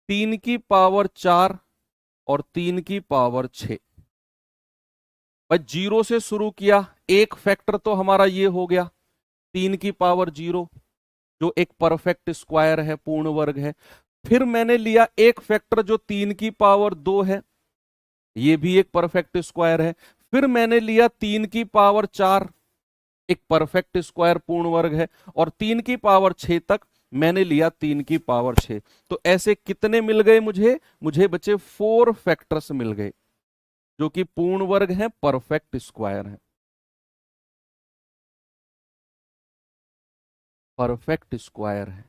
3 की पावर 4 और 3 की पावर 6। भाई 0 से शुरू किया, एक फैक्टर तो हमारा ये हो गया 3 की पावर 0, जो एक परफेक्ट स्क्वायर है, पूर्ण वर्ग है। फिर मैंने लिया एक फैक्टर जो 3 की पावर 2 है, ये भी एक परफेक्ट स्क्वायर है। फिर मैंने लिया 3 की पावर 4, एक परफेक्ट स्क्वायर पूर्ण वर्ग है। और 3 की पावर 6 तक मैंने लिया 3 की पावर 6। तो ऐसे कितने मिल गए मुझे? मुझे बचे 4 फैक्टर्स मिल गए जो कि पूर्ण वर्ग है, परफेक्ट स्क्वायर है, परफेक्ट स्क्वायर है।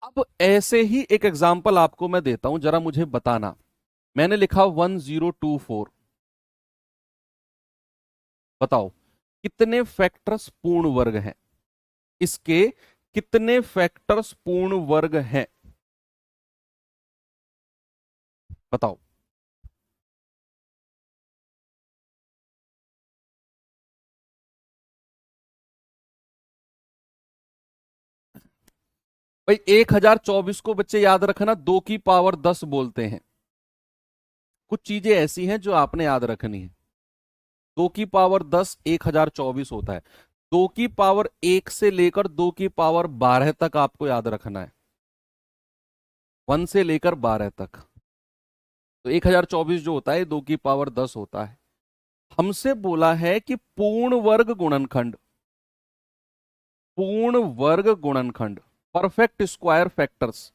अब ऐसे ही एक एग्जांपल आपको मैं देता हूं, जरा मुझे बताना। मैंने लिखा 1024, बताओ कितने फैक्टर्स पूर्ण वर्ग हैं, इसके कितने फैक्टर्स पूर्ण वर्ग हैं, बताओ। भाई 1024 को बच्चे याद रखना 2 की पावर 10 बोलते हैं। कुछ चीजें ऐसी हैं जो आपने याद रखनी है। 2 की पावर 10 1024 होता है। 2 की पावर 1 से लेकर 2 की पावर 12 तक आपको याद रखना है, 1 से लेकर 12 तक। तो 1024 जो होता है 2 की पावर 10 होता है। हमसे बोला है कि पूर्ण वर्ग गुणनखंड, पूर्ण वर्ग गुणनखंड, परफेक्ट स्क्वायर फैक्टर्स।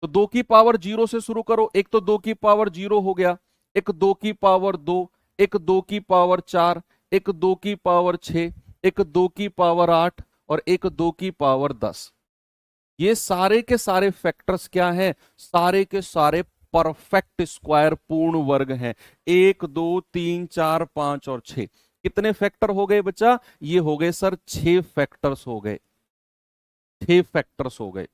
तो 2 की पावर 0 से शुरू करो। एक तो 2 की पावर 0 हो गया, एक 2 की पावर 2, एक 2 की पावर 4, एक 2 की पावर 6, एक 2 की पावर 8 और एक 2 की पावर 10। ये सारे के सारे फैक्टर्स क्या हैं? सारे के सारे परफेक्ट स्क्वायर पूर्ण वर्ग हैं। 1 2 3 4 5 और 6। कितने फैक्टर हो गए बच्चा? ये हो गए सर 6 फैक्टर्स हो गए, 6 फैक्टर्स हो गए।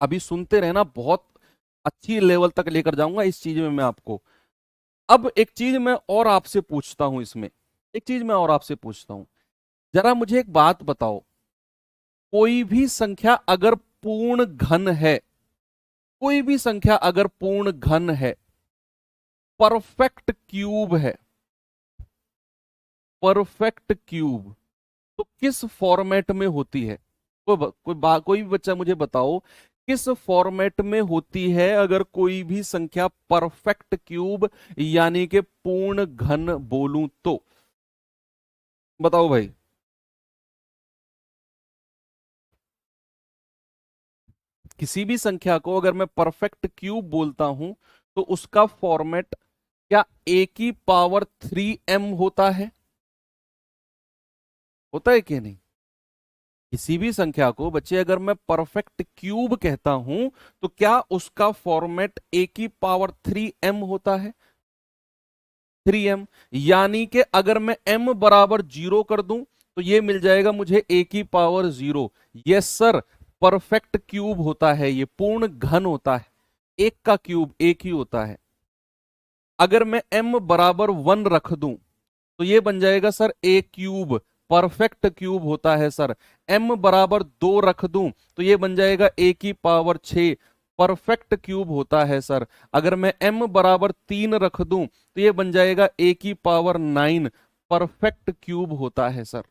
अभी सुनते रहना, बहुत अच्छी लेवल तक लेकर जाऊंगा इस चीज में मैं आपको। अब एक चीज मैं और आपसे पूछता हूं इसमें, एक चीज मैं और आपसे पूछता हूं, जरा मुझे एक बात बताओ। कोई भी संख्या अगर पूर्ण घन है, कोई भी संख्या अगर पूर्ण घन है, परफेक्ट क्यूब है, परफेक्ट क्यूब, तो किस फॉर्मेट में होती है? कोई भी बच्चा मुझे बताओ, किस फॉर्मेट में होती है अगर कोई भी संख्या परफेक्ट क्यूब यानी कि पूर्ण घन बोलूं तो? बताओ भाई। किसी भी संख्या को अगर मैं परफेक्ट क्यूब बोलता हूं तो उसका फॉर्मेट क्या A की पावर 3m होता है? होता है कि नहीं? किसी भी संख्या को बच्चे अगर मैं परफेक्ट क्यूब कहता हूं तो क्या उसका फॉर्मेट A की पावर 3m होता है? 3m। यानी कि अगर मैं m बराबर 0 कर दूं तो ये मिल जाएगा मुझे A की power 0। Yes sir, perfect cube होता है, ये पूर्ण घन होता है। एक का क्यूब एक ही होता है। अगर मैं m बराबर 1 रख दूं तो ये बन जाएगा sir A cube, perfect cube होता है सर। m बराबर 2 रख दूं तो ये बन जाएगा A की पावर 6, परफेक्ट क्यूब होता है सर। अगर मैं m बराबर 3 रख दूं तो ये बन जाएगा A की पावर 9, परफेक्ट क्यूब होता है सर।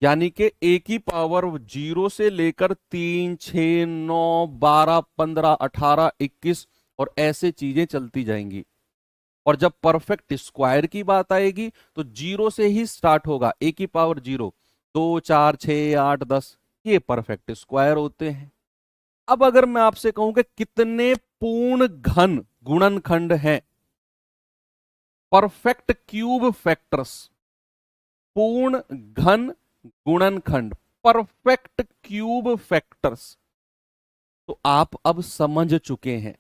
यानी कि A की पावर 0 से लेकर 3 6 9 12 15 18 21 और ऐसे चीजें चलती जाएंगी। और जब परफेक्ट स्क्वायर की बात आएगी तो 0 से ही स्टार्ट होगा। A की पावर 0, 2 4 6 8 10, ये परफेक्ट स्क्वायर होते हैं। अब अगर मैं आपसे कहूं कि कितने पूर्ण घन गुणनखंड हैं, परफेक्ट क्यूब फैक्टर्स, पूर्ण घन गुणनखंड, परफेक्ट क्यूब फैक्टर्स, तो आप अब समझ चुके हैं,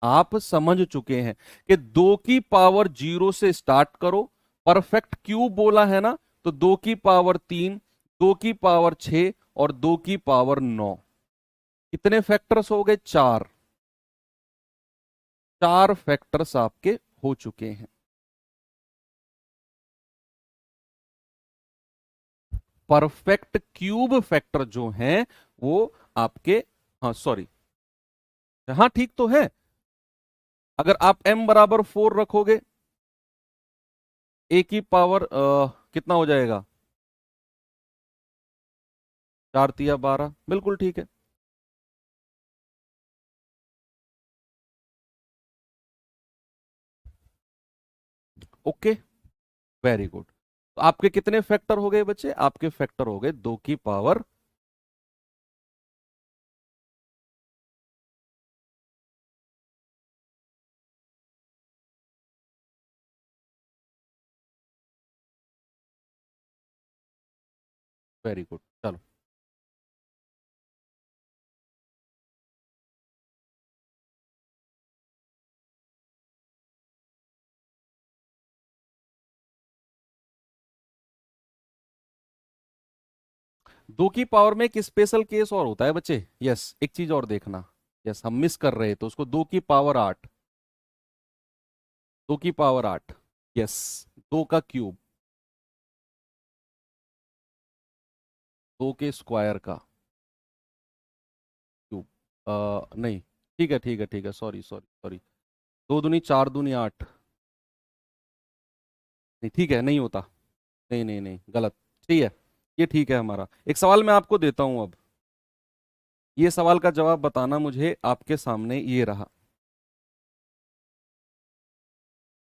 आप समझ चुके हैं कि 2 की पावर 0 से स्टार्ट करो, परफेक्ट क्यूब बोला है ना, तो 2 की पावर 3, 2 की पावर 6 और 2 की पावर 9। कितने फैक्टर्स हो गए? 4। 4 फैक्टर्स आपके हो चुके हैं। परफेक्ट क्यूब फैक्टर जो हैं वो आपके, हाँ सॉरी, हाँ ठीक तो है। अगर आप m बराबर 4 रखोगे, A की पावर कितना हो जाएगा? 4 तिया 12, बिल्कुल ठीक है। Okay, very good. तो आपके कितने फैक्टर हो गए बच्चे? आपके फैक्टर हो गए 2 की पावर। वेरी गुड, चलो। दो की पावर में एक स्पेशल केस और होता है बच्चे, यस, एक चीज और देखना, यस, हम मिस कर रहे हैं, तो उसको दो की पावर 8, दो की पावर 8, यस, दो का क्यूब, दो के स्क्वायर का क्यूब, नहीं, ठीक है ठीक है ठीक है, सॉरी सॉरी सॉरी, दो दूनी चार दूनी आठ, नहीं ठीक है, नहीं होता, नहीं नहीं नहीं, गलत, ठीक है, ये ठीक है हमारा। एक सवाल मैं आपको देता हूं अब, ये सवाल का जवाब बताना मुझे, आपके सामने ये रहा,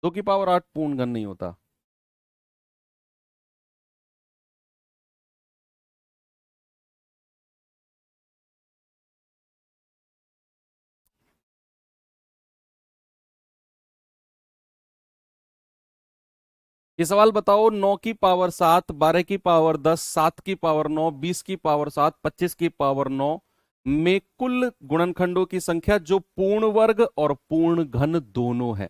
दो की पावर 8 पूर्ण घन नहीं होता। ये सवाल बताओ, 9 की पावर 7, 12 की पावर 10, 7 की पावर 9, 20 की पावर 7, 25 की पावर 9 में कुल गुणनखंडों की संख्या जो पूर्ण वर्ग और पूर्ण घन दोनों है,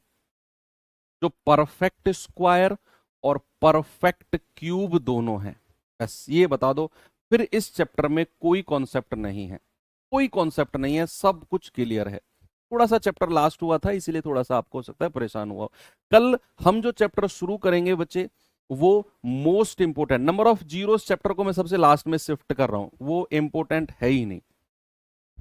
जो परफेक्ट स्क्वायर और परफेक्ट क्यूब दोनों है, बस ये बता दो। फिर इस चैप्टर में कोई कॉन्सेप्ट नहीं है, कोई कॉन्सेप्ट नहीं है, सब कुछ क्लियर है। थोड़ा सा चैप्टर लास्ट हुआ था, इसीलिए थोड़ा सा आपको हो सकता है परेशान हुआ। कल हम जो चैप्टर शुरू करेंगे बच्चे, वो most important, number of zeros chapter को मैं सबसे लास्ट में शिफ्ट कर रहा हूं, वो इंपोर्टेंट है ही नहीं।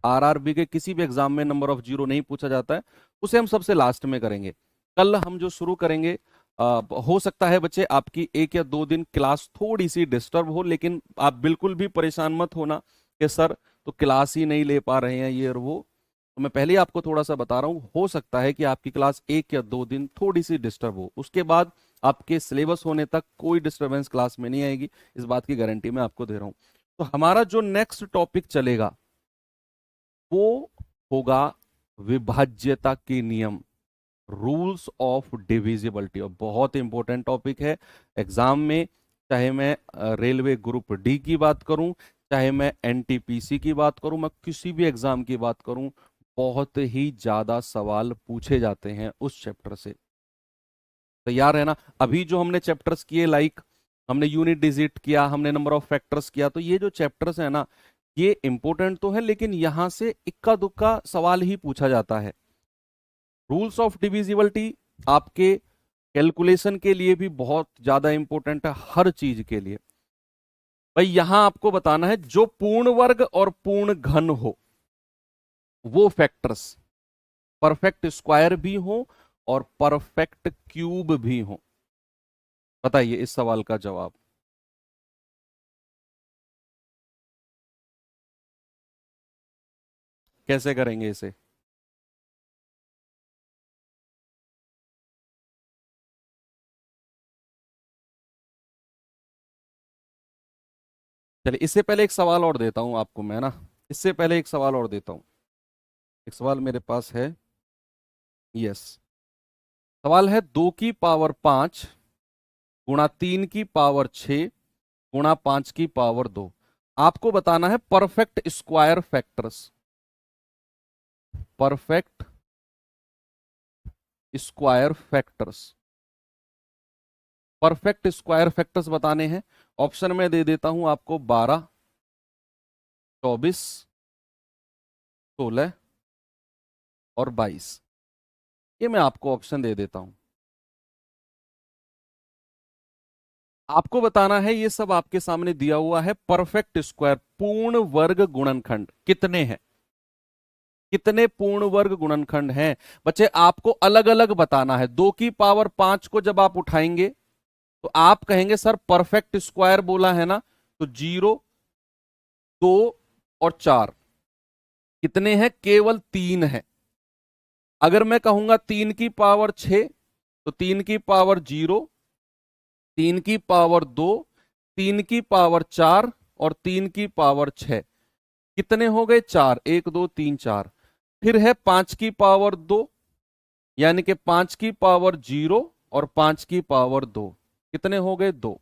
आरआरबी के किसी भी एग्जाम में नंबर ऑफ जीरो नहीं पूछा जाता है, उसे हम सबसे लास्ट में करेंगे। कल हम जो शुरू करेंगे, हो सकता है बच्चे आपकी 1 या 2 दिन क्लास थोड़ी सी डिस्टर्ब हो, लेकिन आप बिल्कुल भी परेशान मत होना कि सर तो क्लास ही नहीं ले पा रहे हैं ये और वो। तो मैं पहले ही आपको थोड़ा सा बता रहा हूं, हो सकता है कि आपकी क्लास 1 या 2 दिन थोड़ी सी डिस्टर्ब हो, उसके बाद आपके सिलेबस होने तक कोई डिस्टर्बेंस क्लास में नहीं आएगी, इस बात की गारंटी मैं आपको दे रहा हूं। तो हमारा जो नेक्स्ट टॉपिक चलेगा वो होगा विभाज्यता के नियम, रूल्स ऑफ डिविजिबिलिटी, और बहुत इंपॉर्टेंट टॉपिक है एग्जाम में। चाहे मैं रेलवे ग्रुप डी की बात करूं, चाहे मैं एनटीपीसी की बात करूं, मैं किसी भी एग्जाम की बात करूं, बहुत ही ज्यादा सवाल पूछे जाते हैं उस चैप्टर से। तैयार है ना? अभी जो हमने चैप्टर्स किए, लाइक हमने यूनिट डिजिट किया, हमने नंबर ऑफ फैक्टर्स किया, तो ये जो चैप्टर्स है ना, ये इंपॉर्टेंट तो है, लेकिन यहां से इक्का दुक्का सवाल ही पूछा जाता है। रूल्स ऑफ डिविजिबिलिटी आपके कैलकुलेशन के लिए भी बहुत ज्यादा इंपॉर्टेंट है, हर चीज के लिए। भाई यहां आपको बताना है जो पूर्ण वर्ग और पूर्ण घन हो, वो फैक्टर्स परफेक्ट स्क्वायर भी हो और परफेक्ट क्यूब भी हो। बताइए इस सवाल का जवाब। कैसे करेंगे इसे? चलिए, इससे पहले एक सवाल और देता हूं आपको मैं ना, इससे पहले एक सवाल और देता हूं। एक सवाल मेरे पास है, यस, सवाल है 2 की पावर 5 गुणा 3 की पावर 6 गुणा 5 की पावर 2। आपको बताना है perfect square factors, perfect square factors, perfect square factors बताने हैं। ऑप्शन में दे देता हूं आपको 12, 24, 16 और 22। ये मैं आपको ऑप्शन दे देता हूं, आपको बताना है, ये सब आपके सामने दिया हुआ है। परफेक्ट स्क्वायर पूर्ण वर्ग गुणनखंड कितने हैं, कितने पूर्ण वर्ग गुणनखंड हैं? बच्चे आपको अलग अलग बताना है। 2 की पावर 5 को जब आप उठाएंगे तो आप कहेंगे सर परफेक्ट स्क्वायर बोला है ना, तो 0, 2 और 4 कितने हैं? केवल 3 है। अगर मैं कहूंगा 3 की पावर 6, तो 3 की पावर 0, 3 की पावर 2, 3 की पावर 4 और 3 की पावर 6 कितने हो गए? 4, 1 2 3 4। फिर है 5 की पावर 2, यानी कि 5 की पावर 0 और 5 की पावर 2 कितने हो गए? 2।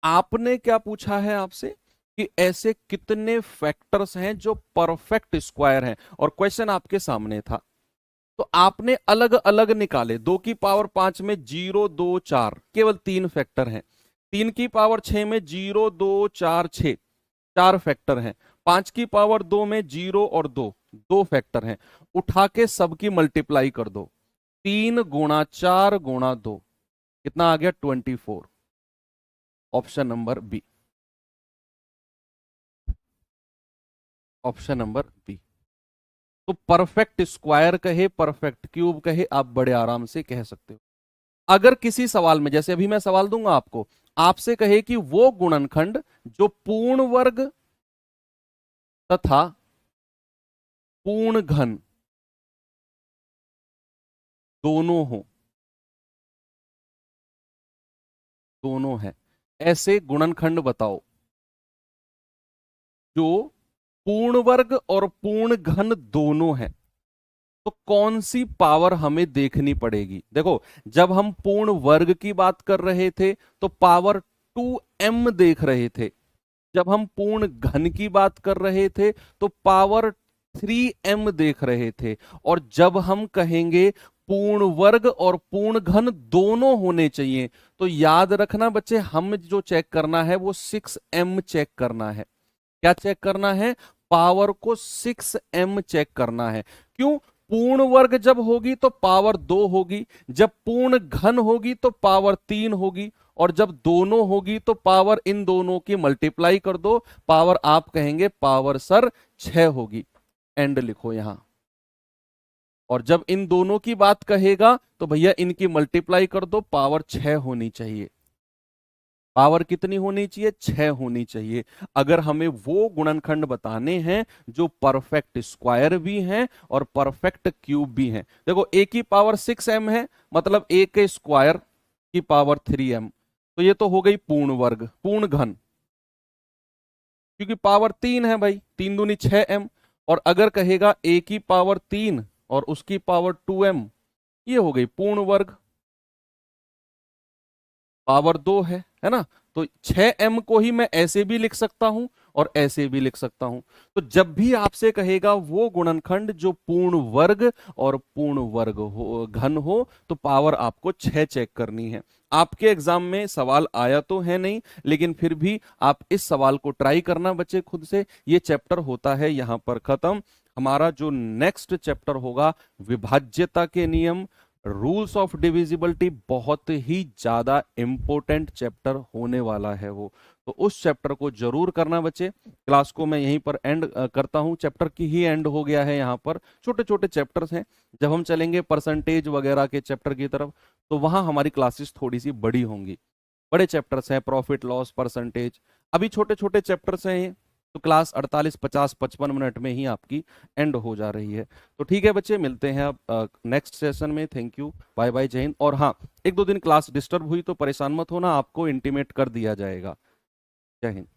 आपने क्या पूछा है आपसे कि ऐसे कितने फैक्टर्स हैं जो परफेक्ट स्क्वायर हैं, और क्वेश्चन आपके सामने था, तो आपने अलग अलग निकाले। 2 की पावर 5 में 0 2 4 केवल 3 फैक्टर हैं, 3 की पावर 6 में 0 2 4 6 4 फैक्टर हैं। 5 की पावर 2 में 0 और 2 दो फैक्टर हैं। उठा के सबकी मल्टीप्लाई कर दो। 3 गुणा 4 गुणा 2 कितना आ गया? 24। Option number B. Option number B. तो परफेक्ट स्क्वायर कहे, परफेक्ट क्यूब कहे, आप बड़े आराम से कह सकते हो। अगर किसी सवाल में, जैसे अभी मैं सवाल दूंगा आपको, आपसे कहे कि वो गुणनखंड जो पूर्ण वर्ग तथा पूर्ण घन दोनों हो, दोनों है, ऐसे गुणनखंड बताओ जो पूर्ण वर्ग और पूर्ण घन दोनों है। तो कौन सी पावर हमें देखनी पड़ेगी? देखो, जब हम पूर्ण वर्ग की बात कर रहे थे तो पावर 2m देख रहे थे। जब हम पूर्ण घन की बात कर रहे थे तो पावर 3m देख रहे थे। और जब हम कहेंगे पूर्ण वर्ग और पूर्ण घन दोनों होने चाहिए, तो याद रखना बच्चे, हम जो चेक करना है वो 6m चेक करना है। क्या चेक करना है? पावर को 6m चेक करना है। क्यों? पूर्ण वर्ग जब होगी तो पावर 2 होगी, जब पूर्ण घन होगी तो पावर 3 होगी, और जब दोनों होगी तो पावर इन दोनों की मल्टीप्लाई कर दो, पावर आप कहेंगे पावर सर 6 होगी। एंड लिखो यहां। और जब इन दोनों की बात कहेगा तो भैया इनकी मल्टीप्लाई कर दो, पावर 6 होनी चाहिए। पावर कितनी होनी चाहिए? 6 होनी चाहिए। अगर हमें वो गुणनखंड बताने हैं जो परफेक्ट स्क्वायर भी हैं और परफेक्ट क्यूब भी हैं। देखो, a की पावर 6m है, मतलब a के स्क्वायर की पावर 3m। तो ये तो हो गई पूर्ण वर्ग, पूर्ण घन, क्योंकि पावर 3 है भाई, 3 दूनी 6m। और अगर कहेगा a की पावर 3 और उसकी पावर 2m, ये हो गई पूर्ण वर्ग, पावर 2 है ना। तो 6m को ही मैं ऐसे भी लिख सकता हूं और ऐसे भी लिख सकता हूं। तो जब भी आपसे कहेगा वो गुणनखंड जो पूर्ण वर्ग और पूर्ण वर्ग हो, घन हो, तो पावर आपको 6 चेक करनी है। आपके एग्जाम में सवाल आया तो है नहीं, लेकिन फिर भी आप इस सवाल को ट्राई करना बच्चे खुद से। ये चैप्टर होता है यहां पर खत्म। हमारा जो नेक्स्ट चैप्टर होगा, विभाज्यता के नियम, रूल्स ऑफ डिविजिबिलिटी, बहुत ही ज्यादा इंपॉर्टेंट चैप्टर होने वाला है वो। तो उस चैप्टर को जरूर करना बच्चे। क्लास को मैं यहीं पर एंड करता हूं। चैप्टर की ही एंड हो गया है, यहाँ पर छोटे छोटे चैप्टर्स हैं। जब हम चलेंगे परसेंटेज वगैरह के चैप्टर की तरफ, तो वहां हमारी क्लासेस थोड़ी सी बड़ी होंगी। बड़े चैप्टर्स हैं, प्रॉफिट लॉस, परसेंटेज। अभी छोटे छोटे चैप्टर्स हैं, तो क्लास 48 50 55 मिनट में ही आपकी एंड हो जा रही है। तो ठीक है बच्चे, मिलते हैं अब नेक्स्ट सेशन में। थैंक यू, बाय बाय, जय हिंद। और हाँ, 1-2 दिन क्लास डिस्टर्ब हुई तो परेशान मत होना, आपको इंटीमेट कर दिया जाएगा। जय हिंद।